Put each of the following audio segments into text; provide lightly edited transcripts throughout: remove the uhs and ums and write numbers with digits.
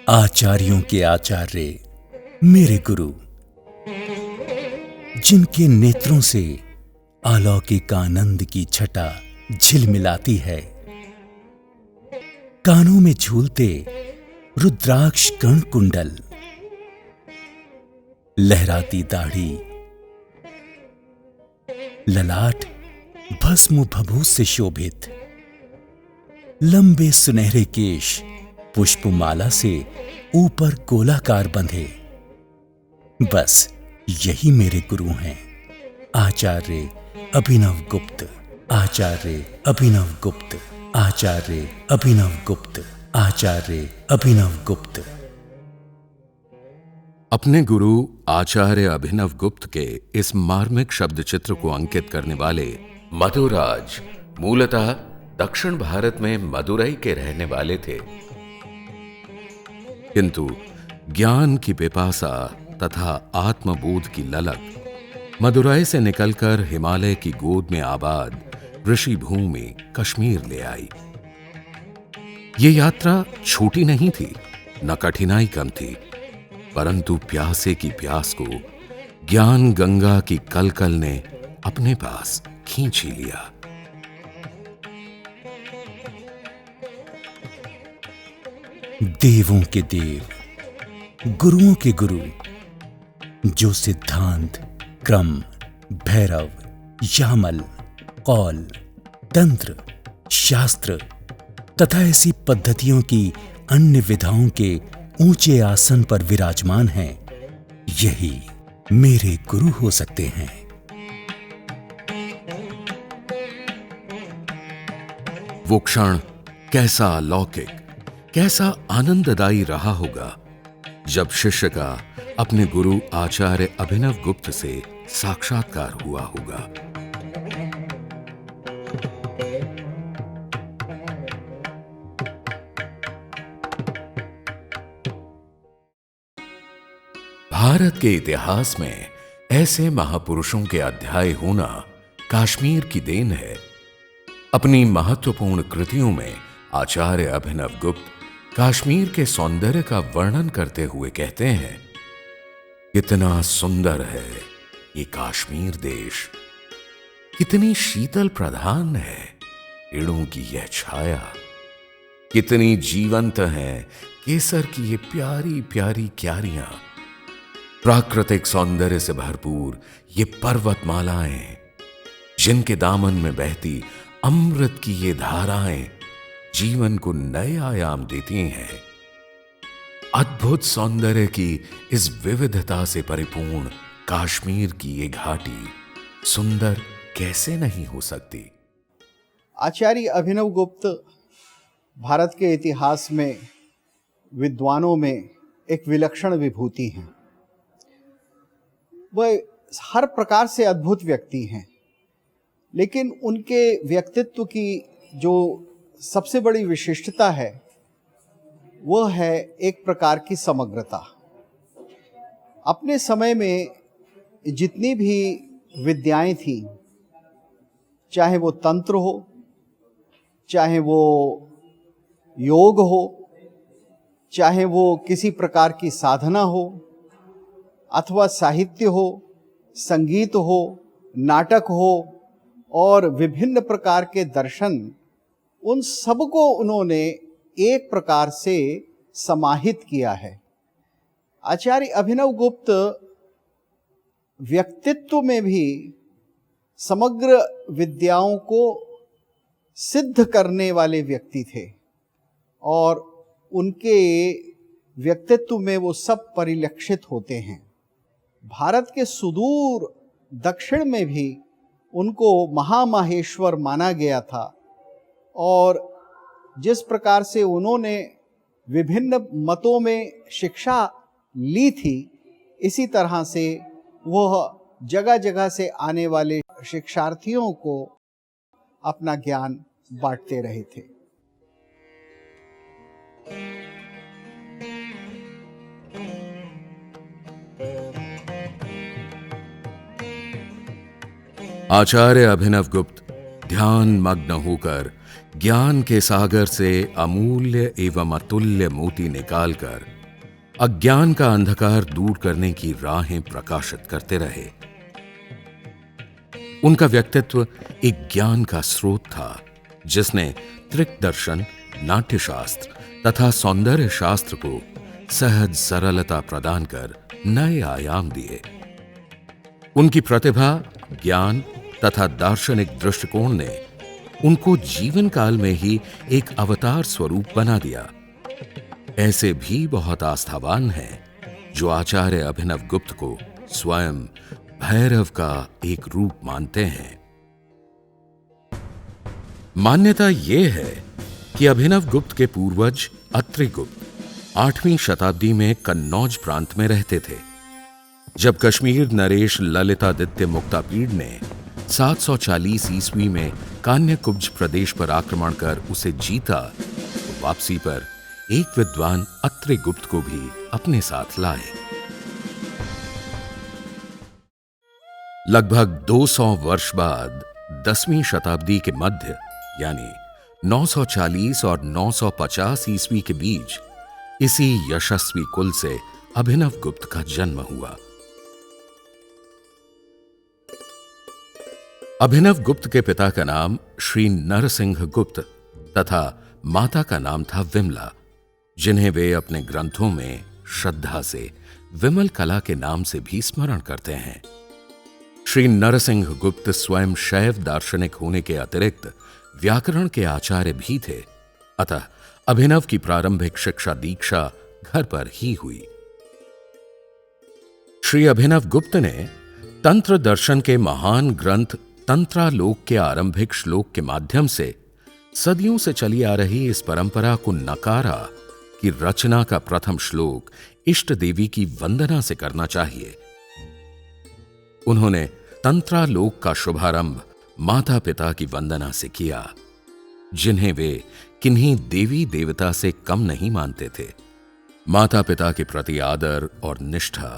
आचार्यों के आचार्य मेरे गुरु, जिनके नेत्रों से अलौकिक आनंद की छटा झिलमिलाती है, कानों में झूलते रुद्राक्ष कण कुंडल, लहराती दाढ़ी, ललाट भस्म भभूत से शोभित, लंबे सुनहरे केश पुष्पमाला से ऊपर गोलाकार बंधे, बस यही मेरे गुरु हैं। आचार्य अभिनव गुप्त, आचार्य अभिनव गुप्त, आचार्य अभिनव गुप्त, आचार्य अभिनव गुप्त। अपने गुरु आचार्य अभिनव गुप्त के इस मार्मिक शब्द चित्र को अंकित करने वाले मधुराज मूलतः दक्षिण भारत में मदुरई के रहने वाले थे, किंतु ज्ञान की पिपासा तथा आत्मबोध की ललक मदुरई से निकलकर हिमालय की गोद में आबाद ऋषि भूमि कश्मीर ले आई। ये यात्रा छोटी नहीं थी, न कठिनाई कम थी, परंतु प्यासे की प्यास को ज्ञान गंगा की कलकल ने अपने पास खींच ही लिया। देवों के देव, गुरुओं के गुरु, जो सिद्धांत, क्रम, भैरव, यामल, कौल, तंत्र, शास्त्र तथा ऐसी पद्धतियों की अन्य विधाओं के ऊंचे आसन पर विराजमान हैं, यही मेरे गुरु हो सकते हैं। वो क्षण कैसा अलौकिक, कैसा आनंददायी रहा होगा जब शिष्य का अपने गुरु आचार्य अभिनव गुप्त से साक्षात्कार हुआ होगा। भारत के इतिहास में ऐसे महापुरुषों के अध्याय होना कश्मीर की देन है। अपनी महत्वपूर्ण कृतियों में आचार्य अभिनव गुप्त कश्मीर के सौंदर्य का वर्णन करते हुए कहते हैं, कितना सुंदर है ये कश्मीर देश, कितनी शीतल प्रधान है पेड़ों की यह छाया, कितनी जीवंत है केसर की ये प्यारी प्यारी क्यारियां, प्राकृतिक सौंदर्य से भरपूर ये पर्वतमालाएं, जिनके दामन में बहती अमृत की ये धाराएं जीवन को नए आयाम देती हैं। अद्भुत सौंदर्य की इस विविधता से परिपूर्ण कश्मीर की ये घाटी सुंदर कैसे नहीं हो सकती। आचार्य अभिनव गुप्त भारत के इतिहास में विद्वानों में एक विलक्षण विभूति हैं। वह हर प्रकार से अद्भुत व्यक्ति हैं, लेकिन उनके व्यक्तित्व की जो सबसे बड़ी विशिष्टता है वह है एक प्रकार की समग्रता। अपने समय में जितनी भी विद्याएं थीं, चाहे वो तंत्र हो, चाहे वो योग हो, चाहे वो किसी प्रकार की साधना हो, अथवा साहित्य हो, संगीत हो, नाटक हो और विभिन्न प्रकार के दर्शन, उन सबको उन्होंने एक प्रकार से समाहित किया है। आचार्य अभिनव गुप्त व्यक्तित्व में भी समग्र विद्याओं को सिद्ध करने वाले व्यक्ति थे और उनके व्यक्तित्व में वो सब परिलक्षित होते हैं। भारत के सुदूर दक्षिण में भी उनको महामाहेश्वर माना गया था और जिस प्रकार से उन्होंने विभिन्न मतों में शिक्षा ली थी, इसी तरह से वह जगह जगह से आने वाले शिक्षार्थियों को अपना ज्ञान बांटते रहे थे। आचार्य अभिनव गुप्त ध्यान मग्न होकर ज्ञान के सागर से अमूल्य एवं अतुल्य मोती निकालकर अज्ञान का अंधकार दूर करने की राहें प्रकाशित करते रहे। उनका व्यक्तित्व एक ज्ञान का स्रोत था जिसने त्रिक दर्शन, नाट्यशास्त्र तथा सौंदर्य शास्त्र को सहज सरलता प्रदान कर नए आयाम दिए। उनकी प्रतिभा, ज्ञान तथा दार्शनिक दृष्टिकोण ने उनको जीवन काल में ही एक अवतार स्वरूप बना दिया। ऐसे भी बहुत आस्थावान हैं जो आचार्य अभिनव गुप्त को स्वयं भैरव का एक रूप मानते हैं। मान्यता यह है कि अभिनव गुप्त के पूर्वज अत्रि गुप्त 8वीं शताब्दी में कन्नौज प्रांत में रहते थे। जब कश्मीर नरेश ललितादित्य मुक्तापीड़ ने 740 ईस्वी में कान्यकुब्ज प्रदेश पर आक्रमण कर उसे जीता, तो वापसी पर एक विद्वान अत्रि गुप्त को भी अपने साथ लाए। लगभग 200 वर्ष बाद 10वीं शताब्दी के मध्य यानी 940 और 950 ईस्वी के बीच इसी यशस्वी कुल से अभिनव गुप्त का जन्म हुआ। अभिनव गुप्त के पिता का नाम श्री नरसिंह गुप्त तथा माता का नाम था विमला, जिन्हें वे अपने ग्रंथों में श्रद्धा से विमल कला के नाम से भी स्मरण करते हैं। श्री नरसिंह गुप्त स्वयं शैव दार्शनिक होने के अतिरिक्त व्याकरण के आचार्य भी थे, अतः अभिनव की प्रारंभिक शिक्षा दीक्षा घर पर ही हुई। श्री अभिनव गुप्त ने तंत्र दर्शन के महान ग्रंथ तंत्रालोक के आरंभिक श्लोक के माध्यम से सदियों से चली आ रही इस परंपरा को नकारा कि रचना का प्रथम श्लोक इष्ट देवी की वंदना से करना चाहिए। उन्होंने तंत्रालोक का शुभारंभ माता पिता की वंदना से किया, जिन्हें वे किन्हीं देवी देवता से कम नहीं मानते थे। माता पिता के प्रति आदर और निष्ठा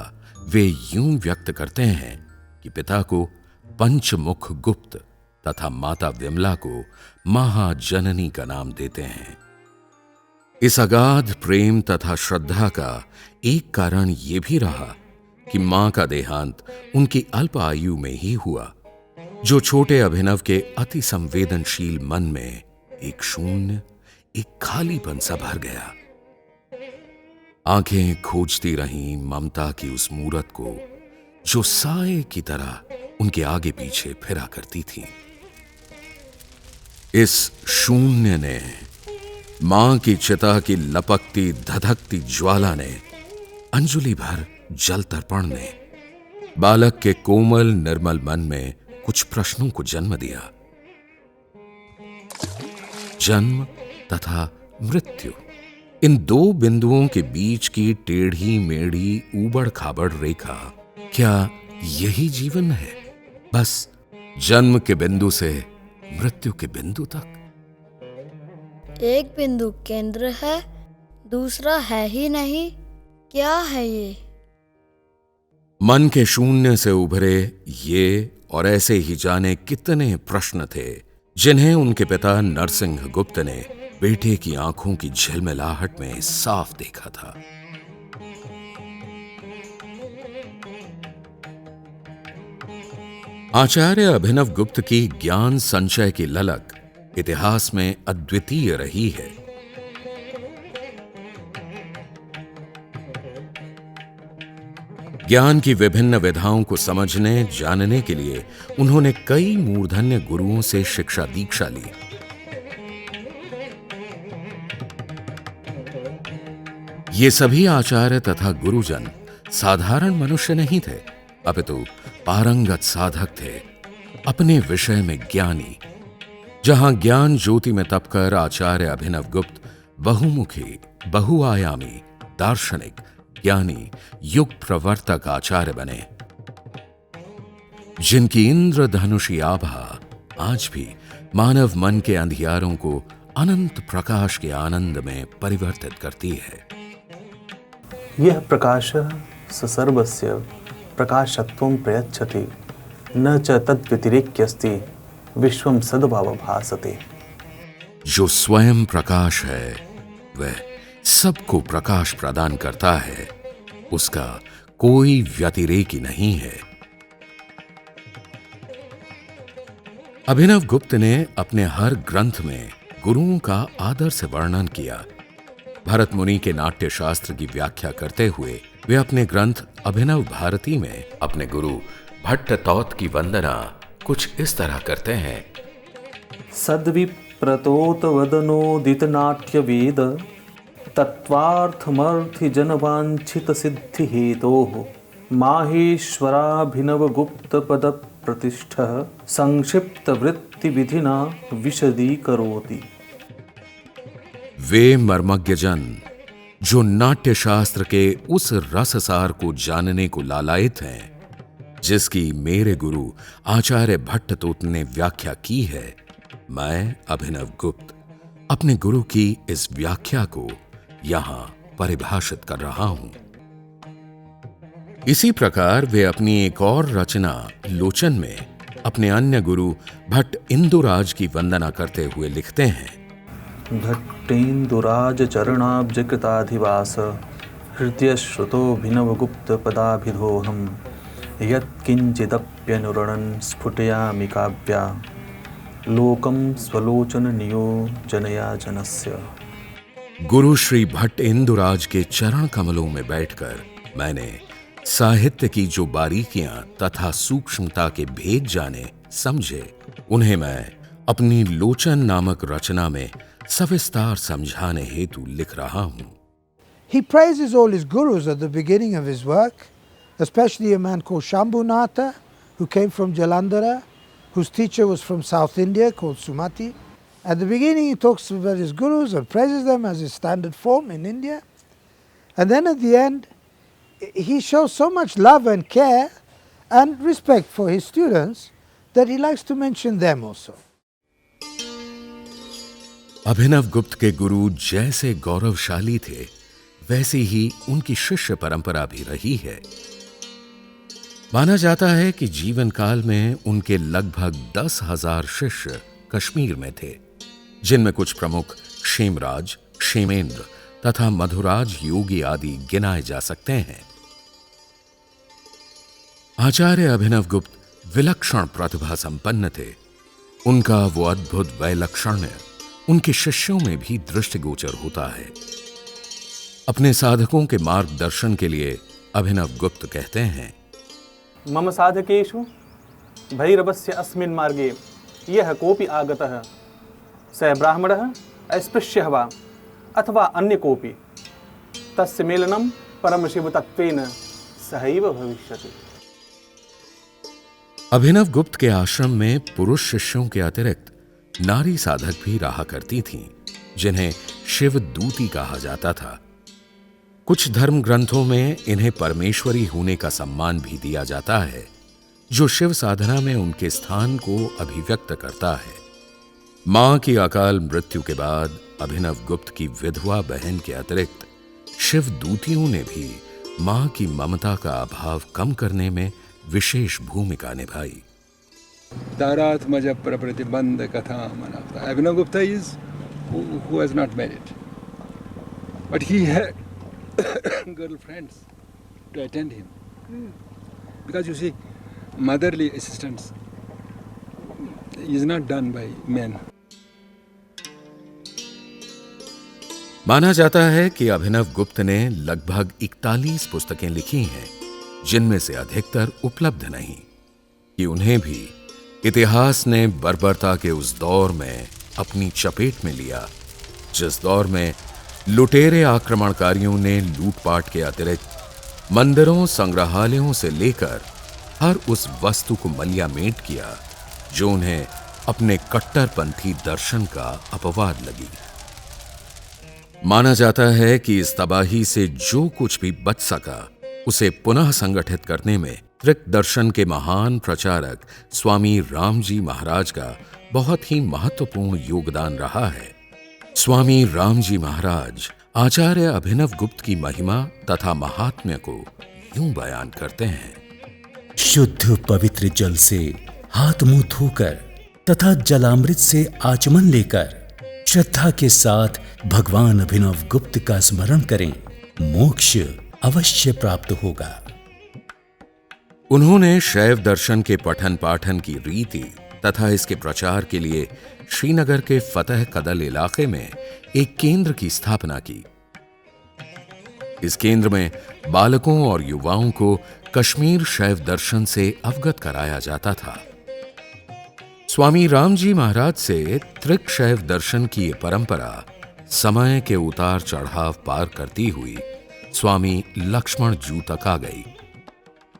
वे यूं व्यक्त करते हैं कि पिता को पंचमुख गुप्त तथा माता विमला को महाजननी का नाम देते हैं। इस अगाध प्रेम तथा श्रद्धा का एक कारण यह भी रहा कि मां का देहांत उनकी अल्प आयु में ही हुआ, जो छोटे अभिनव के अति संवेदनशील मन में एक शून्य, एक खालीपन सा भर गया। आंखें खोजती रहीं ममता की उस मूरत को जो साए की तरह उनके आगे पीछे फिरा करती थी। इस शून्य ने, मां की चिता की लपकती धधकती ज्वाला ने, अंजुलि भर जल तर्पण ने बालक के कोमल निर्मल मन में कुछ प्रश्नों को जन्म दिया। जन्म तथा मृत्यु, इन दो बिंदुओं के बीच की टेढ़ी मेढ़ी ऊबड़ खाबड़ रेखा, क्या यही जीवन है? बस जन्म के बिंदु से मृत्यु के बिंदु तक। एक बिंदु केंद्र है, दूसरा है ही नहीं, क्या है ये? मन के शून्य से उभरे ये और ऐसे ही जाने कितने प्रश्न थे जिन्हें उनके पिता नरसिंह गुप्त ने बेटे की आंखों की झिलमिलाहट में साफ देखा था। आचार्य अभिनव गुप्त की ज्ञान संचय की ललक इतिहास में अद्वितीय रही है। ज्ञान की विभिन्न विधाओं को समझने जानने के लिए उन्होंने कई मूर्धन्य गुरुओं से शिक्षा दीक्षा ली। ये सभी आचार्य तथा गुरुजन साधारण मनुष्य नहीं थे, अपितु पारंगत साधक थे, अपने विषय में ज्ञानी। जहां ज्ञान ज्योति में तपकर आचार्य अभिनव गुप्त बहुमुखी, बहुआयामी, दार्शनिक, ज्ञानी, युग प्रवर्तक आचार्य बने, जिनकी इंद्रधनुषी आभा आज भी मानव मन के अंधियारों को अनंत प्रकाश के आनंद में परिवर्तित करती है। यह प्रकाशः स सर्वस्य प्रकाशत्वं प्रयच्छति, न च तद्व्यतिरेक्यस्ति विश्वं सद्भाव भासते। जो स्वयं प्रकाश है वह सबको प्रकाश प्रदान करता है, उसका कोई व्यतिरेकी नहीं है। अभिनव गुप्त ने अपने हर ग्रंथ में गुरुओं का आदर से वर्णन किया। भरत मुनि के नाट्य शास्त्र की व्याख्या करते हुए वे अपने ग्रंथ अभिनव भारती में अपने गुरु भट्ट तौत की वंदना कुछ इस तरह करते हैं। सद्विप्रतोत वदनोदित नाट्य वेद तत्वार्थमर्थि जनवांछित सिद्धि हेतोः माहेश्वराभिनव गुप्त पद प्रतिष्ठः संक्षिप्त वृत्ति विधिना विशदीकरोति। वे मर्मज्ञ जन जो नाट्य शास्त्र के उस रससार को जानने को लालायित हैं, जिसकी मेरे गुरु आचार्य भट्ट तोत ने व्याख्या की है, मैं अभिनव गुप्त अपने गुरु की इस व्याख्या को यहां परिभाषित कर रहा हूं। इसी प्रकार वे अपनी एक और रचना लोचन में अपने अन्य गुरु भट्ट इंदुराज की वंदना करते हुए लिखते हैं। भट्टेन्दुराज चरणाब्ज कृताधिवास हृदय श्रुतोभिनव गुप्त पदाभिधोहम यत्किंचिदप्यनुरणन स्फुटयामि काव्या लोकम स्वलोचन नियोजनया जनस्य। गुरु श्री भट्ट इंदुराज के चरण कमलों में बैठकर मैंने साहित्य की जो बारीकियां तथा सूक्ष्मता के भेद जाने समझे, उन्हें मैं अपनी लोचन नामक रचना में सविस्तार समझाने हेतु लिख रहा हूं। He praises all his gurus at the beginning of his work, especially a man called Shambhunatha, who came from Jalandhara, whose teacher was from South India called Sumati. At the beginning he talks about his gurus and praises them as his standard form in India. And then at the end he shows so much love and care and respect for his students that he likes to mention them also. अभिनव गुप्त के गुरु जैसे गौरवशाली थे, वैसे ही उनकी शिष्य परंपरा भी रही है। माना जाता है कि जीवन काल में उनके लगभग 10,000 शिष्य कश्मीर में थे, जिनमें कुछ प्रमुख क्षेमराज, क्षेमेंद्र तथा मधुराज योगी आदि गिनाए जा सकते हैं। आचार्य अभिनव गुप्त विलक्षण प्रतिभा संपन्न थे। उनका वो अद्भुत वैलक्षण्य उनके शिष्यों में भी दृष्टिगोचर होता है। अपने साधकों के मार्गदर्शन के लिए अभिनव गुप्त कहते हैं, मम साधकेषु भैरवस्य अस्मिन् मार्गे यः कोऽपि आगतः स ब्राह्मणः अस्पृश्यः वा अथवा अन्य कोऽपि तस्य मेलनं परमशिवतत्त्वेन सहैव भविष्यति। अभिनव गुप्त के आश्रम में पुरुष शिष्यों के अतिरिक्त नारी साधक भी रहा करती थीं, जिन्हें शिव दूती कहा जाता था। कुछ धर्म ग्रंथों में इन्हें परमेश्वरी होने का सम्मान भी दिया जाता है, जो शिव साधना में उनके स्थान को अभिव्यक्त करता है। मां की अकाल मृत्यु के बाद अभिनव गुप्त की विधवा बहन के अतिरिक्त शिव दूतियों ने भी मां की ममता का अभाव कम करने में विशेष भूमिका निभाई। तारात्मज प्रतिबंध कथा मनाता। अभिनव Gupta is who has not married, but he had girlfriends to attend him, because you see, motherly assistance is not done by men. माना जाता है कि अभिनव गुप्त ने लगभग 41 पुस्तकें लिखी हैं, जिनमें से अधिकतर उपलब्ध नहीं, कि उन्हें भी इतिहास ने बर्बरता के उस दौर में अपनी चपेट में लिया, जिस दौर में लुटेरे आक्रमणकारियों ने लूटपाट के अतिरिक्त मंदिरों, संग्रहालयों से लेकर हर उस वस्तु को मलियामेट किया जो उन्हें अपने कट्टरपंथी दर्शन का अपवाद लगी। माना जाता है कि इस तबाही से जो कुछ भी बच सका, उसे पुनः संगठित करने में त्रिक दर्शन के महान प्रचारक स्वामी रामजी महाराज का बहुत ही महत्वपूर्ण योगदान रहा है। स्वामी रामजी महाराज आचार्य अभिनव गुप्त की महिमा तथा महात्म्य को यूं बयान करते हैं, शुद्ध पवित्र जल से हाथ मुंह धोकर तथा जलामृत से आचमन लेकर श्रद्धा के साथ भगवान अभिनव गुप्त का स्मरण करें, मोक्ष अवश्य प्राप्त होगा। उन्होंने शैव दर्शन के पठन पाठन की रीति तथा इसके प्रचार के लिए श्रीनगर के फतेह कदल इलाके में एक केंद्र की स्थापना की। इस केंद्र में बालकों और युवाओं को कश्मीर शैव दर्शन से अवगत कराया जाता था। स्वामी रामजी महाराज से त्रिक शैव दर्शन की ये परंपरा समय के उतार चढ़ाव पार करती हुई स्वामी लक्ष्मण जू तक आ गई।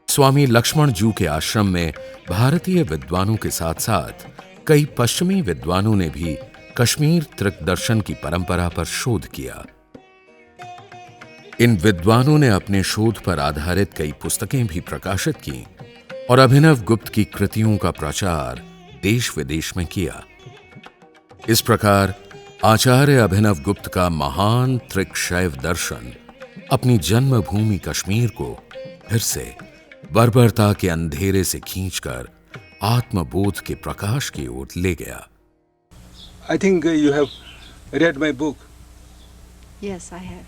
स्वामी लक्ष्मण जू के आश्रम में भारतीय विद्वानों के साथ साथ कई पश्चिमी विद्वानों ने भी कश्मीर त्रिक दर्शन की परंपरा पर शोध किया। इन विद्वानों ने अपने शोध पर आधारित कई पुस्तकें भी प्रकाशित की और अभिनव गुप्त की कृतियों का प्रचार देश विदेश में किया। इस प्रकार आचार्य अभिनव गुप्त का महान त्रिक शैव दर्शन अपनी जन्मभूमि कश्मीर को फिर से बर्बरता के अंधेरे से खींचकर आत्मबोध के प्रकाश की ओर ले गया। I think you have read my book, Yes, I have.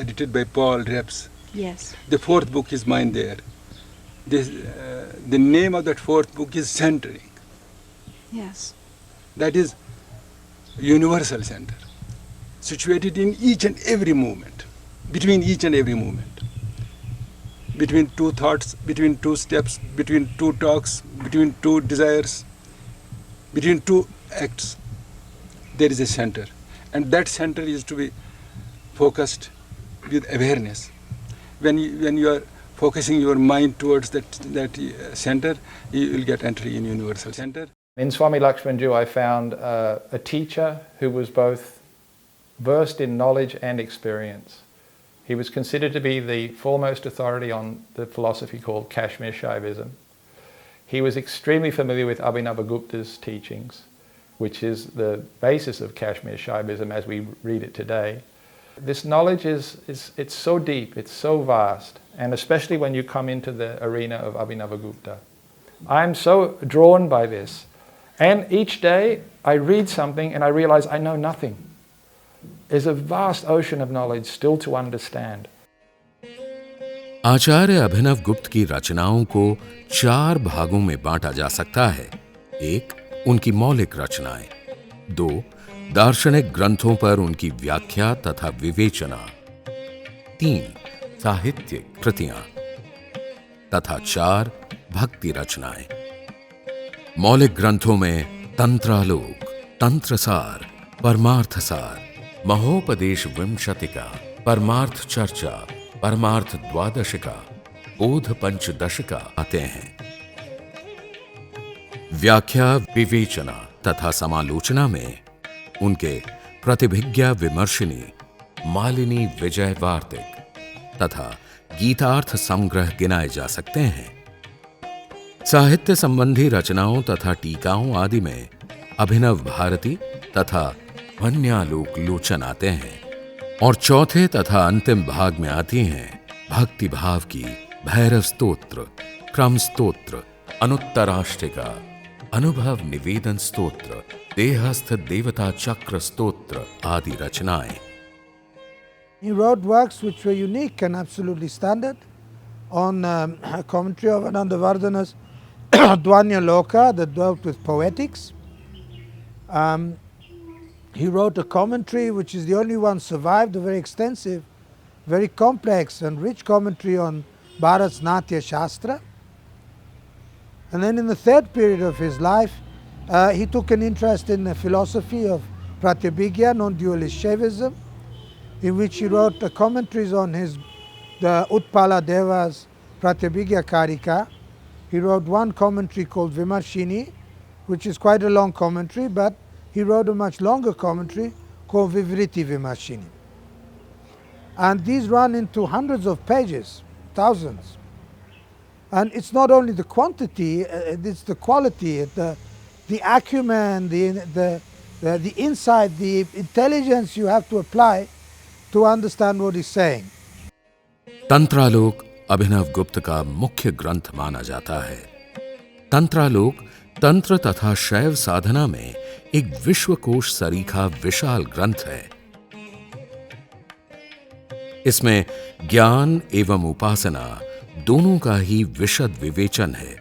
Edited by Paul Reps. Yes. The fourth book is mine there. The name of that fourth book is Centering. Yes. That is universal center, situated in each and every movement, between each and every movement, between two thoughts, between two steps, between two talks, between two desires, between two acts. There is a center, and that center is to be focused with awareness. When you are focusing your mind towards that center, you will get entry in universal center. In Swami Lakshman Ju, I found a teacher who was both versed in knowledge and experience. He was considered to be the foremost authority on the philosophy called Kashmir Shaivism. He was extremely familiar with Abhinavagupta's teachings, which is the basis of Kashmir Shaivism as we read it today. This knowledge it's so deep, it's so vast, and especially when you come into the arena of Abhinavagupta. I'm so drawn by this. And each day I read something and I realize I know nothing. There's a vast ocean of knowledge still to understand. आचार्य अभिनव गुप्त की रचनाओं को 4 भागों में बांटा जा सकता है। 1. उनकी मौलिक रचनाएं। 2. दार्शनिक ग्रंथों पर उनकी व्याख्या तथा विवेचना। 3. साहित्यिक कृतियां तथा 4. भक्ति रचनाएं। मौलिक ग्रंथों में तंत्रालोक, तंत्रसार, परमार्थसार, महोपदेश विंशतिका, परमार्थ चर्चा, परमार्थ द्वादशिका, बोध पंचदशिका आते हैं। व्याख्या, विवेचना तथा समालोचना में उनके प्रतिभिज्ञा विमर्शिनी, मालिनी विजय वार्तिक तथा गीतार्थ संग्रह गिनाए जा सकते हैं। साहित्य संबंधी रचनाओं तथा टीकाओं आदि में अभिनव भारती तथा वन्यालोक लोचन आते हैं और चौथे तथा अंतिम भाग में आती हैं भक्ति भाव की भैरव स्तोत्र, क्रम स्तोत्र, अनुत्तराष्टिका, अनुभव निवेदन स्तोत्र, देहस्थ देवता चक्र स्तोत्र आदि रचनाएं। He wrote works which were unique and absolutely standard on a commentary of Anandavardhana's Dvanya Loka that dealt with poetics. He wrote a commentary which is the only one survived, a very extensive, very complex and rich commentary on Bharat's Natya Shastra. And then in the third period of his life, he took an interest in the philosophy of Pratyabhigya, non-dualist Shaivism, in which he wrote commentaries on the Utpala Deva's Pratyabhigya Karika. He wrote one commentary called Vimarshini, which is quite a long commentary, but he wrote a much longer commentary called Vivriti Vimarshini. And these run into hundreds of pages, thousands. And it's not only the quantity, it's the quality, the acumen, the insight, the intelligence you have to apply to understand what he's saying. तंत्रालोक अभिनव गुप्त का मुख्य ग्रंथ माना जाता है। तंत्रालोक तंत्र तथा शैव साधना में एक विश्वकोश सरीखा विशाल ग्रंथ है। इसमें ज्ञान एवं उपासना दोनों का ही विशद विवेचन है।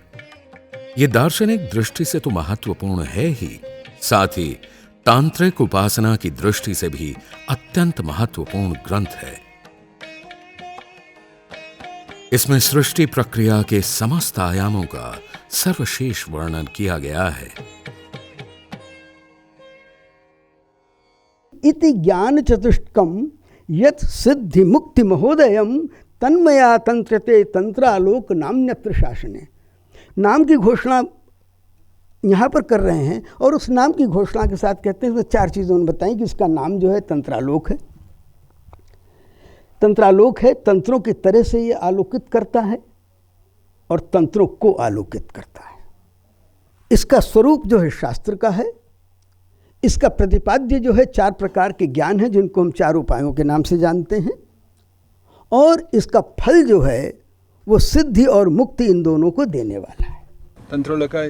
यह दार्शनिक दृष्टि से तो महत्वपूर्ण है ही, साथ ही तांत्रिक उपासना की दृष्टि से भी अत्यंत महत्वपूर्ण ग्रंथ है। इसमें सृष्टि प्रक्रिया के समस्त आयामों का सर्वशेष वर्णन किया गया है। इति ज्ञान चतुष्टकम यत् सिद्धि मुक्ति महोदयम तन्मया तंत्रते तंत्रालोक नाम्यत्र शासने। नाम की घोषणा यहाँ पर कर रहे हैं और उस नाम की घोषणा के साथ कहते हैं, चार चीज़ें उन्होंने बताई कि इसका नाम जो है तंत्रालोक है। तंत्रालोक है, तंत्रों की तरह से ये आलोकित करता है और तंत्रों को आलोकित करता है। इसका स्वरूप जो है शास्त्र का है। इसका प्रतिपाद्य जो है चार प्रकार के ज्ञान है जिनको हम चार उपायों के नाम से जानते हैं, और इसका फल जो है वो सिद्धि और मुक्ति इन दोनों को देने वाला है। Tantraloka,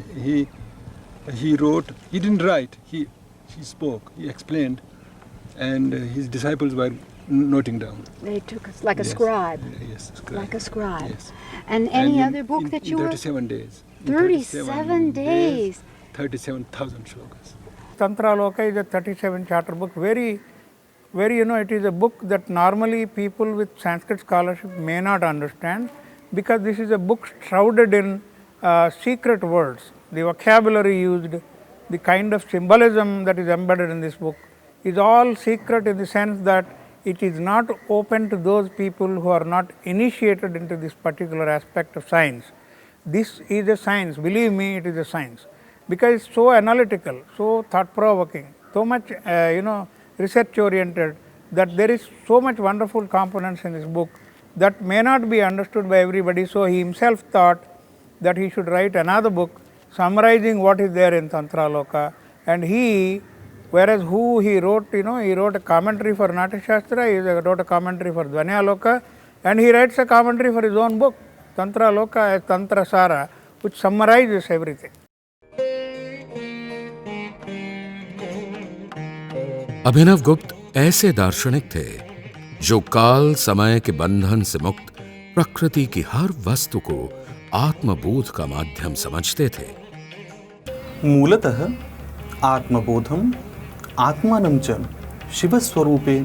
he wrote, he didn't write, he spoke, he explained, and his disciples were noting down. They took us like a scribe. Yes, scribe. Like a scribe. Yes. And any And other book that you in were? 37 days. In 37 days. 37,000 shlokas. Tantraloka is a 37-chapter book. Very, it is a book that normally people with Sanskrit scholarship may not understand, because this is a book shrouded in secret words. The vocabulary used, the kind of symbolism that is embedded in this book is all secret, in the sense that it is not open to those people who are not initiated into this particular aspect of science. This is a science, believe me, it is a science, because it's so analytical, so thought-provoking, so much research-oriented, that there is so much wonderful components in this book that may not be understood by everybody. So he himself thought that he should write another book summarizing what is there in Tantraloka, and he wrote, he wrote a commentary for Natyashastra, he wrote a commentary for Dvanyaloka, and he writes a commentary for his own book, Tantraloka as Tantra Sara, which summarizes everything. अभिनव गुप्त ऐसे दार्शनिक थे जो काल समय के बंधन से मुक्त प्रकृति की हर वस्तु को आत्मबोध का माध्यम समझते थे। मूलतः आत्मबोधम आत्मानं च शिवस्वरूपे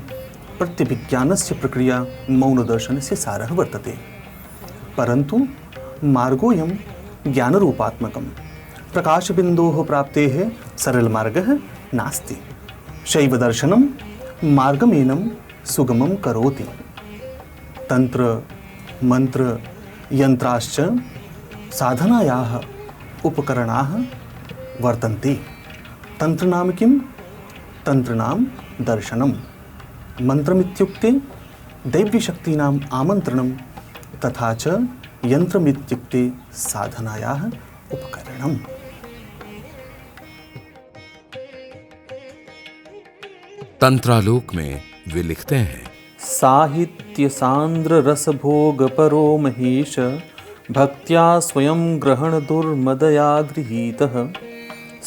प्रत्यभिज्ञानस्य प्रक्रिया मौनदर्शनस्य सारः वर्तते, परन्तु मार्गोऽयं ज्ञानरूपात्मकं प्रकाशबिन्दोः प्राप्तेः सरलमार्गः नास्ति। शैवदर्शनं मार्गमेनं सुगमं करोति। तंत्र मंत्र यंत्राश्च साधनायाः उपकरणाः वर्तन्ते। तंत्रनाम किं? तंत्रनाम दर्शनम्। मंत्रमित्युक्ते दैव्यशक्तीनाम् आमन्त्रणं, तथा च यंत्रमित्युक्ते साधनायाः उपकरणम्। तंत्रालोक में वे लिखते हैं, साहित्य सांद्र रसभोग परो महेश भक्त्या स्वयं ग्रहण दुर्मदया गृहीतः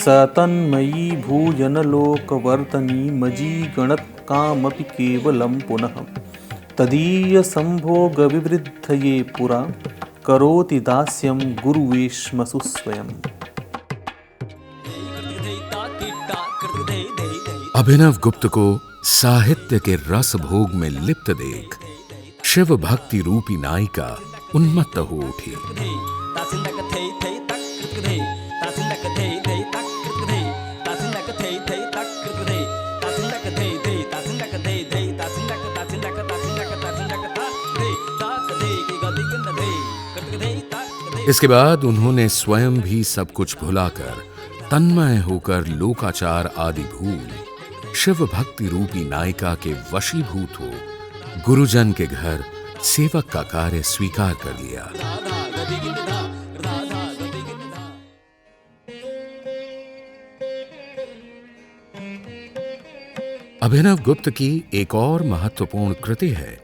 स तन्मयी भूयन लोकवर्तनी मजी गणत कामपि केवलं पुनः तदीय संभोग विवृद्धये पुरा करोति दास्यं गुरुवेश्मसु स्वयं। अभिनव गुप्त को साहित्य के रस भोग में लिप्त देख शिव भक्ति रूपी नायिका उन्मत्त हो उठी। इसके बाद उन्होंने स्वयं भी सब कुछ भुलाकर तन्मय होकर लोकाचार आदि भूल शिव भक्ति रूपी नायिका के वशीभूत हो गुरुजन के घर सेवक का कार्य स्वीकार कर लिया। अभिनव गुप्त की एक और महत्वपूर्ण कृति है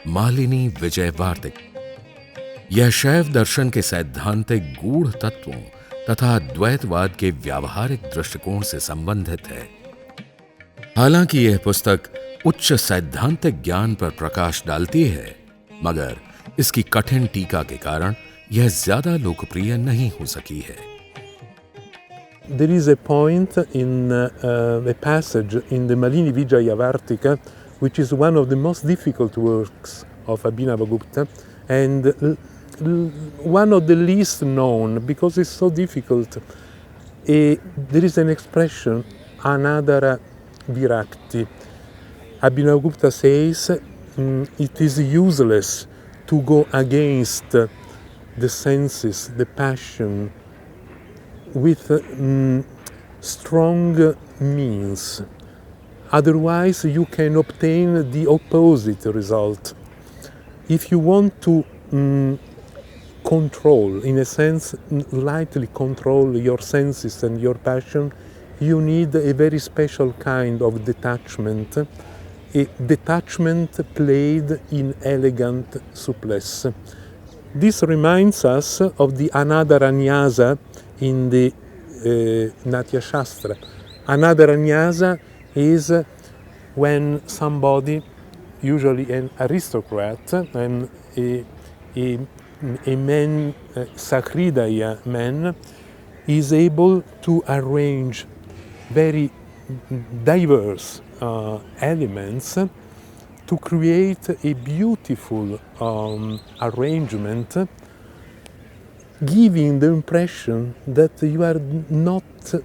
मालिनी विजय वार्तिक। यह शैव दर्शन के सैद्धांतिक गूढ़ तत्वों तथा द्वैतवाद के व्यावहारिक दृष्टिकोण से संबंधित है। हालांकि यह पुस्तक उच्च सैद्धांतिक ज्ञान पर प्रकाश डालती है, मगर इसकी कठिन टीका के कारण यह ज्यादा लोकप्रिय नहीं हो सकी है। There is a point in a passage in the Malini Vijayavartika, which is one of the most difficult works of Abhinavagupta, and one of the least known because it's so difficult. There is an expression, anadara virakti. Abhinavagupta says it is useless to go against the senses, the passion, with strong means. Otherwise, you can obtain the opposite result. If you want to control, in a sense, lightly control your senses and your passion, you need a very special kind of detachment, a detachment played in elegant souplesse. This reminds us of the Anadaranyasa in the Natya Shastra. Anadaranyasa is when somebody, usually an aristocrat, and a man, Sahridaya man, is able to arrange very diverse elements to create a beautiful arrangement, giving the impression that you are not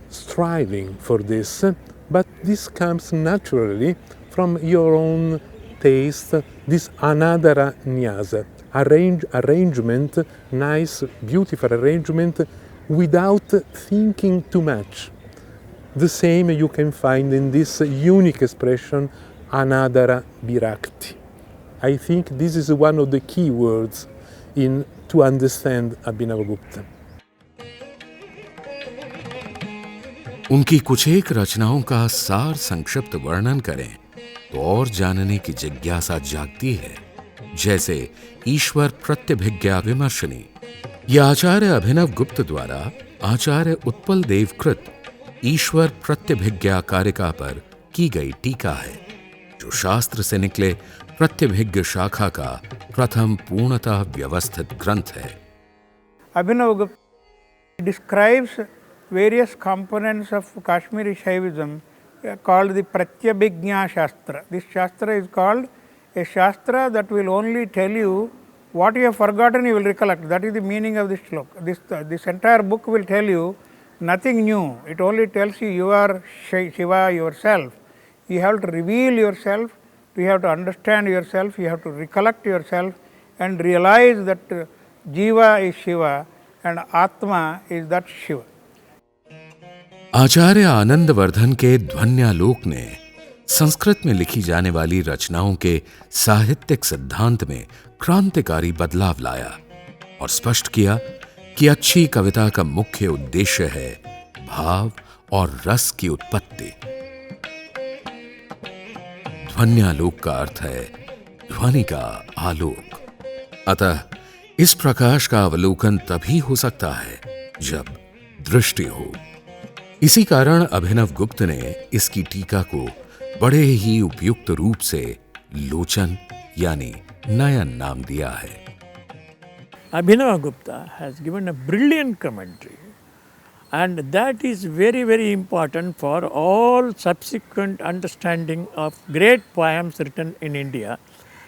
striving for this, but this comes naturally from your own taste, this anadara nyasa, arrangement, nice, beautiful arrangement, without thinking too much. The same you can find in this unique expression, anadara virakti. I think this is one of the key words to understand Abhinavagupta. उनकी कुछ एक रचनाओं का सार संक्षिप्त वर्णन करें तो और जानने की जिज्ञासा जागती है, जैसे ईश्वर प्रत्यभिज्ञा विमर्शनी। यह आचार्य अभिनव गुप्त द्वारा आचार्य उत्पल देव कृत ईश्वर प्रत्यभिज्ञा कारिका पर की गई टीका है, जो शास्त्र से निकले प्रत्यभिज्ञ शाखा का प्रथम पूर्णतः व्यवस्थित ग्रंथ है। Abhinavagupta describes various components of Kashmiri Shaivism called the Pratyabhijna Shastra. This Shastra is called a Shastra that will only tell you what you have forgotten, you will recollect. That is the meaning of this shloka. This entire book will tell you nothing new. It only tells you you are Shiva yourself. You have to reveal yourself, you have to understand yourself, you have to recollect yourself and realize that Jiva is Shiva and Atma is that Shiva. आचार्य आनंदवर्धन के ध्वन्यालोक ने संस्कृत में लिखी जाने वाली रचनाओं के साहित्यिक सिद्धांत में क्रांतिकारी बदलाव लाया और स्पष्ट किया कि अच्छी कविता का मुख्य उद्देश्य है भाव और रस की उत्पत्ति। ध्वन्यालोक का अर्थ है ध्वनि का आलोक। अतः इस प्रकाश का अवलोकन तभी हो सकता है जब दृष्टि हो। इसी कारण अभिनव गुप्त ने इसकी टीका को बड़े ही उपयुक्त रूप से लोचन यानी नयन नाम दिया है। Abhinava Gupta has given a brilliant commentary, and that is very, very important for all subsequent understanding of great poems written in India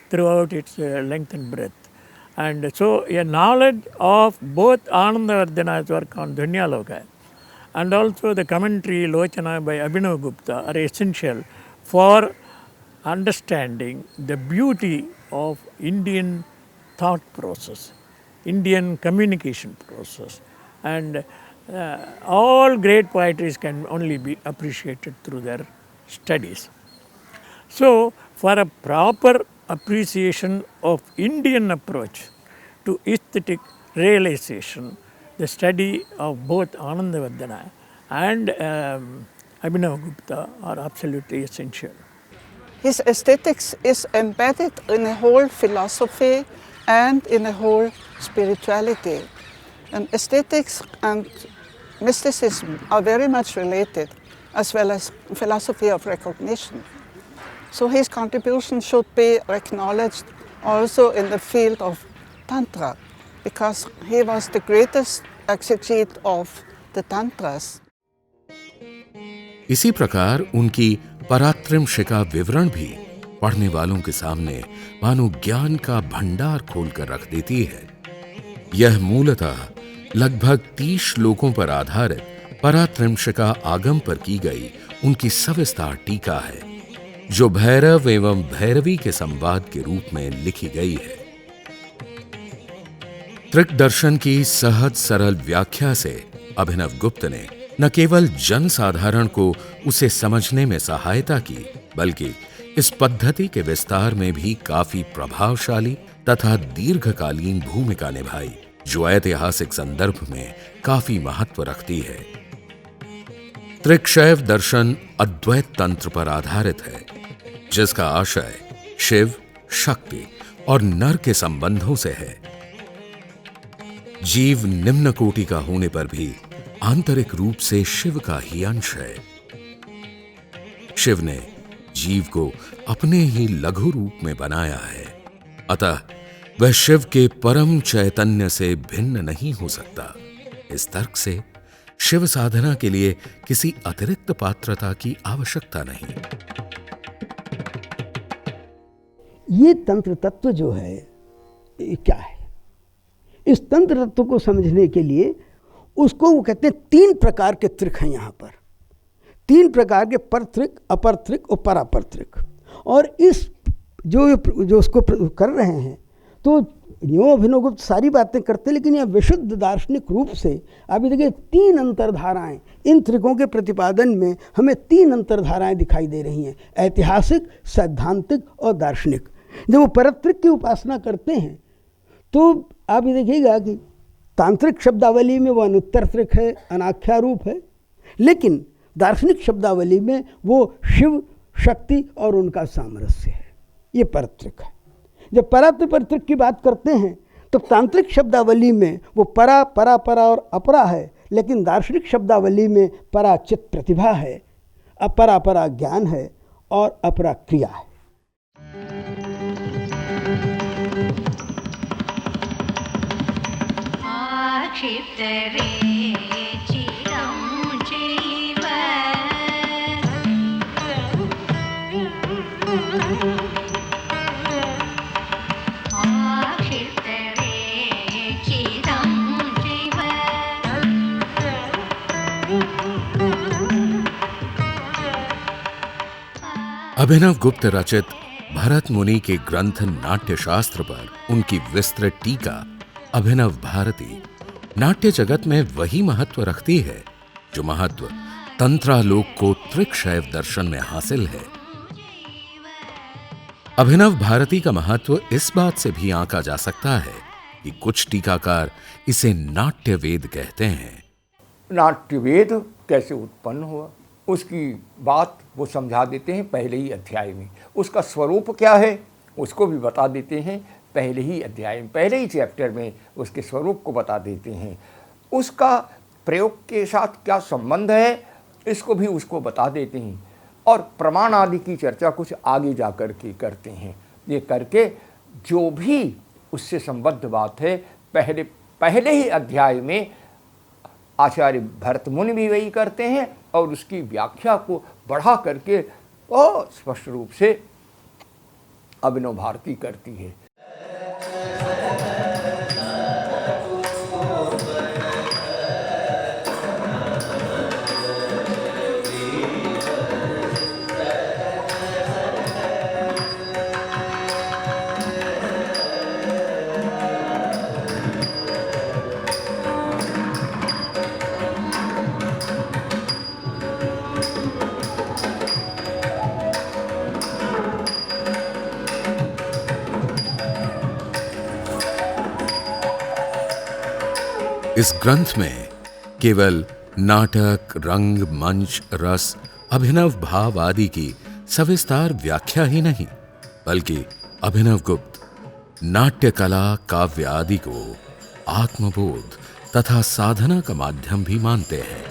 throughout its length and breadth. And so a knowledge of both Anandavardhana's work on Dhvanyaloka and also the commentary Lochana by Abhinava Gupta are essential for understanding the beauty of Indian thought process, Indian communication process, and all great poetries can only be appreciated through their studies. So, for a proper appreciation of Indian approach to aesthetic realization, the study of both Anandavardhana and Abhinava Gupta are absolutely essential. His aesthetics is embedded in a whole philosophy and in a whole spirituality. And aesthetics and mysticism are very much related, as well as philosophy of recognition. So his contribution should be acknowledged also in the field of Tantra, because he was the greatest exegete of the Tantras. इसी प्रकार उनकी परात्रिमशिका विवरण भी पढ़ने वालों के सामने मानो ज्ञान का भंडार खोलकर रख देती है। यह मूलतः लगभग 30 श्लोकों पर आधारित परात्रिमशिका आगम पर की गई उनकी सविस्तार टीका है, जो भैरव एवं भैरवी के संवाद के रूप में लिखी गई है। त्रिक दर्शन की सहज सरल व्याख्या से अभिनव गुप्त ने न केवल जनसाधारण को उसे समझने में सहायता की, बल्कि इस पद्धति के विस्तार में भी काफी प्रभावशाली तथा दीर्घकालीन भूमिका निभाई, जो ऐतिहासिक संदर्भ में काफी महत्व रखती है। त्रिकशैव दर्शन अद्वैत तंत्र पर आधारित है, जिसका आशय शिव, शक्ति और नर के संबंधों से है। जीव निम्न कोटि का होने पर भी आंतरिक रूप से शिव का ही अंश है। शिव ने जीव को अपने ही लघु रूप में बनाया है, अतः वह शिव के परम चैतन्य से भिन्न नहीं हो सकता। इस तर्क से शिव साधना के लिए किसी अतिरिक्त पात्रता की आवश्यकता नहीं। ये तंत्र तत्व जो है ये क्या है? इस तंत्र तत्व को समझने के लिए उसको वो कहते हैं 3 प्रकार के त्रिक हैं यहाँ पर। 3 प्रकार के पर त्रिक, अपर त्रिक और परापर त्रिक। और इस जो उसको कर रहे हैं तो यूँ अभिनव गुप्त सारी बातें करते, लेकिन यह विशुद्ध दार्शनिक रूप से अभी देखिए 3 अंतर्धाराएं इन त्रिकों के प्रतिपादन में हमें 3 अंतर्धाराएं दिखाई दे रही हैं, ऐतिहासिक, सैद्धांतिक और दार्शनिक। जब वो परत्रिक की उपासना करते हैं तो आप ये देखिएगा कि तांत्रिक शब्दावली में वो अनुत्तर त्रिक है, अनाख्या रूप है, लेकिन दार्शनिक शब्दावली में वो शिव, शक्ति और उनका सामरस्य है, ये परत्रिक है। जब परात्रिक की बात करते हैं तो तांत्रिक शब्दावली में वो परा, परा परा और अपरा है, लेकिन दार्शनिक शब्दावली में परा चित प्रतिभा है, अपरा परा ज्ञान है और अपरा क्रिया है। अभिनव गुप्त रचित भरत मुनि के ग्रंथ नाट्य शास्त्र पर उनकी विस्तृत टीका अभिनव भारती नाट्य जगत में वही महत्व रखती है जो महत्व तंत्रालोक को त्रिकशैव दर्शन में हासिल है। अभिनव भारती का महत्व इस बात से भी आंका जा सकता है कि कुछ टीकाकार इसे नाट्य वेद कहते हैं। नाट्य वेद कैसे उत्पन्न हुआ उसकी बात वो समझा देते हैं पहले ही अध्याय में। उसका स्वरूप क्या है उसको भी बता देते हैं पहले ही अध्याय में, पहले ही चैप्टर में उसके स्वरूप को बता देते हैं। उसका प्रयोग के साथ क्या संबंध है इसको भी उसको बता देते हैं, और प्रमाण आदि की चर्चा कुछ आगे जा कर के करते हैं। ये करके जो भी उससे संबद्ध बात है पहले ही अध्याय में आचार्य भरत मुनि भी वही करते हैं, और उसकी व्याख्या को बढ़ा करके और स्पष्ट रूप से अभिनव भारती करती है। इस ग्रंथ में केवल नाटक, रंग, मंच, रस, अभिनव भाव आदि की सविस्तार व्याख्या ही नहीं, बल्कि अभिनव गुप्त नाट्य कला, काव्य आदि को आत्मबोध, तथा साधना का माध्यम भी मानते हैं।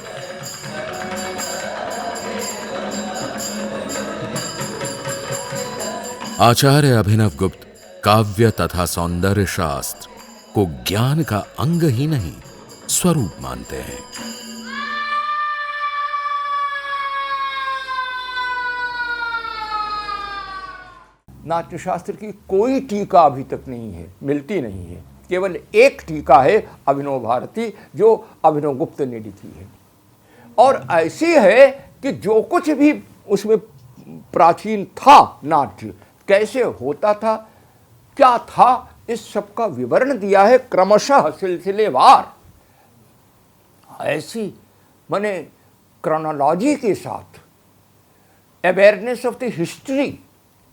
आचार्य अभिनव गुप्त काव्य तथा सौंदर्य शास्त्र को ज्ञान का अंग ही नहीं स्वरूप मानते हैं। नाट्यशास्त्र की कोई टीका अभी तक नहीं है, मिलती नहीं है। केवल एक टीका है अभिनव भारती, जो अभिनव गुप्त ने लिखी है, और ऐसी है कि जो कुछ भी उसमें प्राचीन था, नाट्य कैसे होता था, क्या था, इस सब का विवरण दिया है क्रमशः सिलसिलेवार। ऐसी माने क्रोनोलॉजी के साथ, अवेयरनेस ऑफ द हिस्ट्री,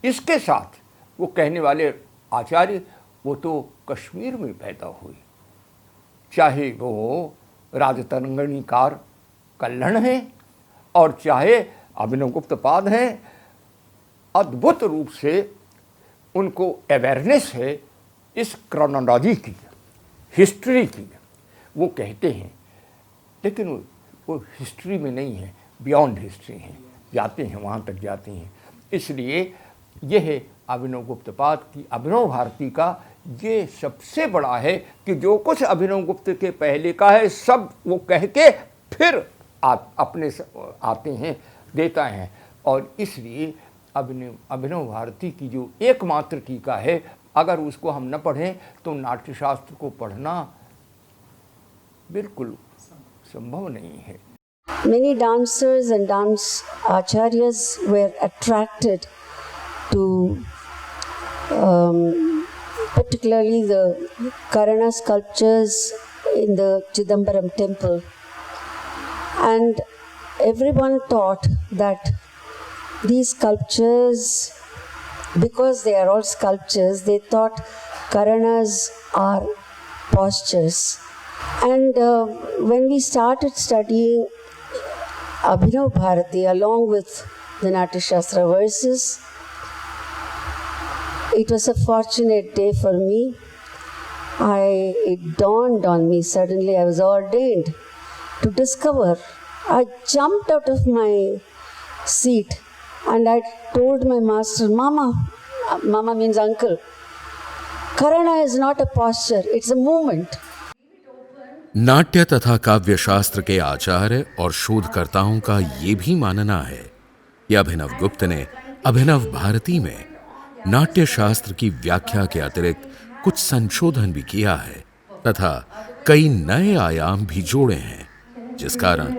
इसके साथ वो कहने वाले आचार्य वो तो कश्मीर में पैदा हुए, चाहे वो राजतरंगिणीकार कल्हण हैं और चाहे अभिनव गुप्त पाद हैं। अद्भुत रूप से उनको अवेयरनेस है इस क्रोनोलॉजी की, हिस्ट्री की, वो कहते हैं। लेकिन वो हिस्ट्री में नहीं है, बियॉन्ड हिस्ट्री हैं, जाते हैं वहाँ तक जाते हैं। इसलिए यह है अभिनव गुप्त पाद की, अभिनव भारती का ये सबसे बड़ा है कि जो कुछ अभिनव गुप्त के पहले का है सब वो कह के फिर अपने आते हैं, देता है। और इसलिए अभिनव भारती की जो एकमात्र टीका है, अगर उसको हम न पढ़ें तो नाट्यशास्त्र को पढ़ना बिल्कुल संभव नहीं है। Many dancers and dance acharyas were attracted to particularly the Karana sculptures in the Chidambaram temple, and everyone thought that these sculptures, because they are all sculptures, they thought Karanas are postures. And when we started studying Abhinav Bharati along with the Natya Shastra verses, it was a fortunate day for me. It dawned on me suddenly, I was ordained to discover. I jumped out of my seat and I told my master, Mama means uncle, Karana is not a posture, it's a movement. नाट्य तथा काव्य शास्त्र के आचार्य और शोधकर्ताओं का ये भी मानना है कि अभिनव गुप्त ने अभिनव भारती में नाट्य शास्त्र की व्याख्या के अतिरिक्त कुछ संशोधन भी किया है तथा कई नए आयाम भी जोड़े हैं, जिस कारण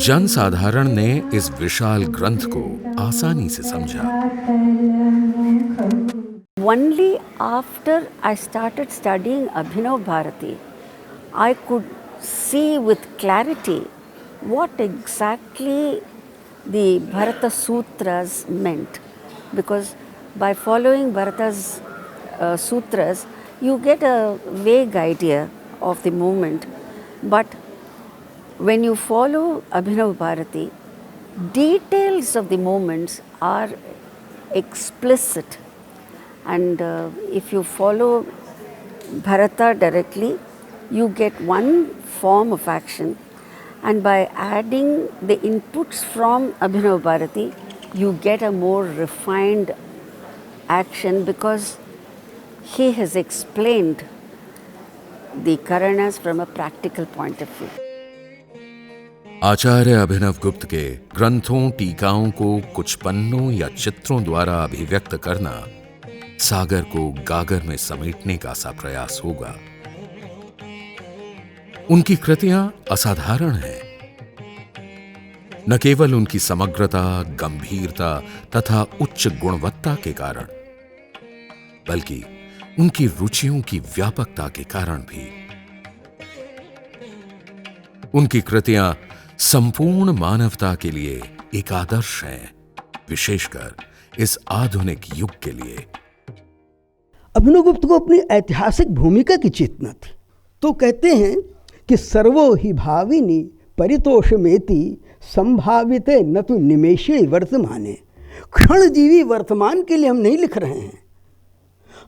जनसाधारण ने इस विशाल ग्रंथ को आसानी से समझा। Only after I started studying Abhinav Bharati, I could see with clarity what exactly the Bharata Sutras meant. Because by following Bharata's sutras, you get a vague idea of the movement. But when you follow Abhinav Bharati, details of the movements are explicit. And if you follow Bharata directly, you get one form of action, and by adding the inputs from Abhinav Bharati, you get a more refined action because he has explained the Karanas from a practical point of view. आचार्य अभिनव गुप्त के ग्रंथों टीकाओं को कुछ पन्नों या चित्रों द्वारा अभिव्यक्त करना सागर को गागर में समेटने का सा प्रयास होगा। उनकी कृतियां असाधारण हैं, न केवल उनकी समग्रता, गंभीरता तथा उच्च गुणवत्ता के कारण, बल्कि उनकी रुचियों की व्यापकता के कारण भी। उनकी कृतियां संपूर्ण मानवता के लिए एक आदर्श हैं, विशेषकर इस आधुनिक युग के लिए। अभिनव गुप्त को अपनी ऐतिहासिक भूमिका की चेतना थी, तो कहते हैं कि सर्वो ही भाविनी परितोषमेति संभाविते न तो निमेषे वर्तमाने। क्षणजीवी वर्तमान के लिए हम नहीं लिख रहे हैं,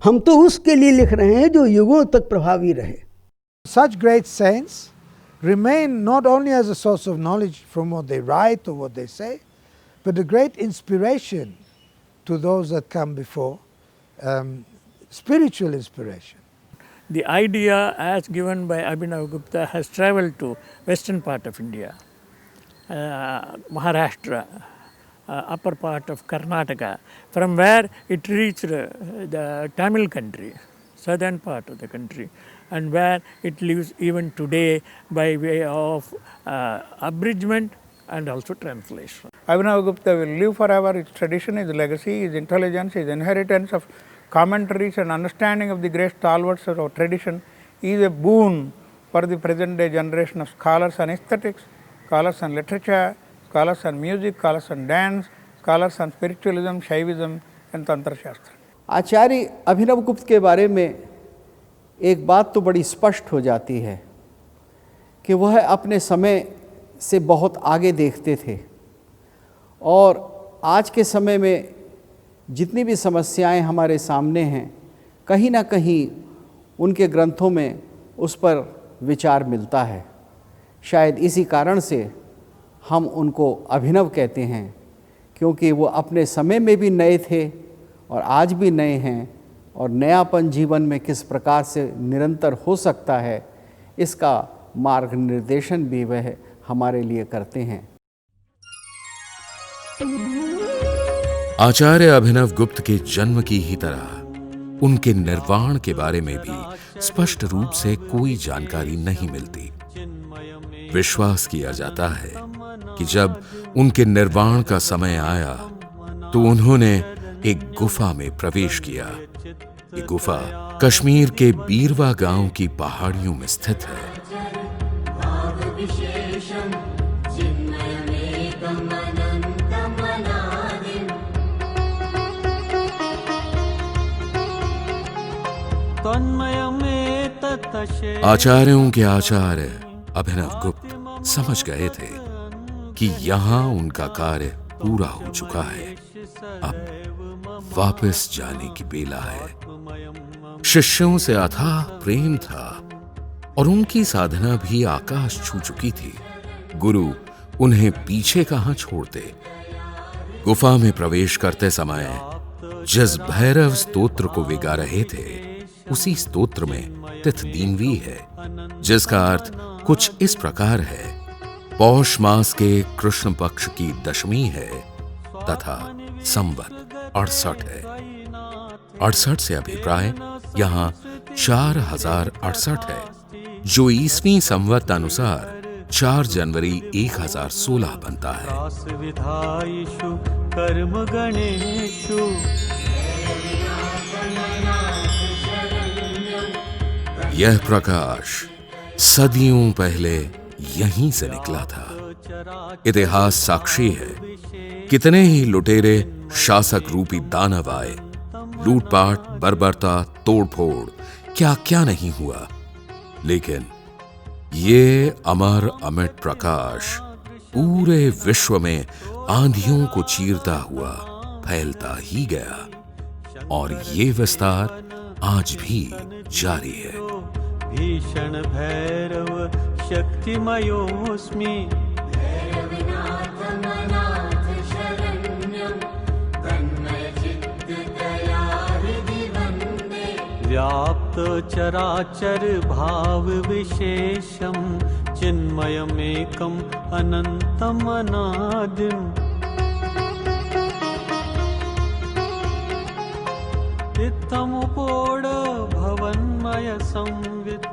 हम तो उसके लिए लिख रहे हैं जो युगों तक प्रभावी रहे। Such great saints remain not only as a source of knowledge from what they write or what they say, but a great inspiration to those that come before, spiritual inspiration. The idea as given by Abhinavagupta has travelled to western part of India, Maharashtra, upper part of Karnataka, from where it reached the Tamil country, southern part of the country, and where it lives even today by way of abridgment and also translation. Abhinavagupta will live forever. His tradition, his legacy, his intelligence, his inheritance of commentaries and understanding of the great stalwarts of our tradition is a boon for the present day generation of scholars on aesthetics, scholars on literature, scholars on music, scholars on dance, scholars on spiritualism, Shaivism and Tantra Shastra. आचार्य अभिनवगुप्त के बारे में एक बात तो बड़ी स्पष्ट हो जाती है कि वह अपने समय से बहुत आगे देखते थे और आज के समय में जितनी भी समस्याएं हमारे सामने हैं, कहीं ना कहीं उनके ग्रंथों में उस पर विचार मिलता है। शायद इसी कारण से हम उनको अभिनव कहते हैं, क्योंकि वो अपने समय में भी नए थे और आज भी नए हैं, और नयापन जीवन में किस प्रकार से निरंतर हो सकता है, इसका मार्ग निर्देशन भी वह हमारे लिए करते हैं। आचार्य अभिनव गुप्त के जन्म की ही तरह उनके निर्वाण के बारे में भी स्पष्ट रूप से कोई जानकारी नहीं मिलती। विश्वास किया जाता है कि जब उनके निर्वाण का समय आया तो उन्होंने एक गुफा में प्रवेश किया। ये गुफा कश्मीर के बीरवा गांव की पहाड़ियों में स्थित है। आचार्यों के आचार्य अभिनव गुप्त समझ गए थे कि यहाँ उनका कार्य पूरा हो चुका है, अब वापस जाने की बेला है। शिष्यों से अथाह प्रेम था और उनकी साधना भी आकाश छू चुकी थी। गुरु उन्हें पीछे कहां छोड़ते। गुफा में प्रवेश करते समय जिस भैरव स्तोत्र को वे गा रहे थे, उसी स्तोत्र में तिथ दीनवी है, जिसका अर्थ कुछ इस प्रकार है: पौष मास के कृष्ण पक्ष की दशमी है तथा संवत 68 है। 68 से अभिप्राय यहाँ 4068 है, जो ईसवी संवत अनुसार 4 जनवरी 1016 बनता है। यह प्रकाश सदियों पहले यहीं से निकला था। इतिहास साक्षी है, कितने ही लुटेरे शासक रूपी दानव आए, लूटपाट, बर्बरता, तोड़फोड़, क्या क्या नहीं हुआ, लेकिन ये अमर अमिट प्रकाश पूरे विश्व में आंधियों को चीरता हुआ फैलता ही गया और ये विस्तार आज भी जारी है। भीषण भैरव शक्तिमयोस्मि व्याप्त चराचर भाव विशेषम चिन्मयमेकम अनंतम अनादिम इत्थमुपोड भवन्मय संवित्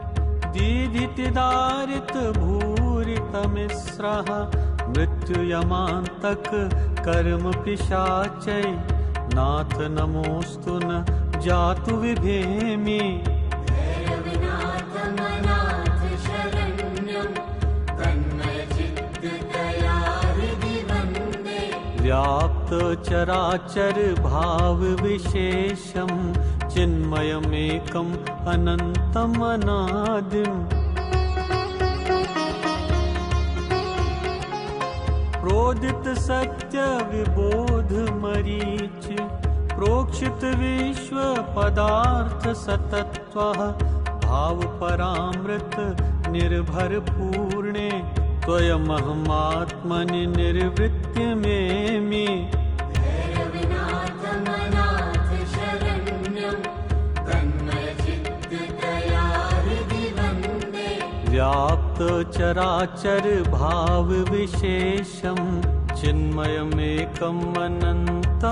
दीधितिदारित भूरितमिस्रः मृत्युयमान्तक कर्म पिशाचै नाथ नमोस्तु न जातु विभेमि व्याप्त चराचर भाव विशेषम चिन्मयमेकम अनंतम अनादिम प्रोदित सत्य विबोध मरीच प्रोक्षित विश्व पदार्थ सतत्वः भाव परामृत निर्भरपूर्णे त्वयमहमात्मनि निर्वृत्य मेमि व्याप्त चराचर भाव विशेषम चिन्मयमेकम् अनन्तमनादिम्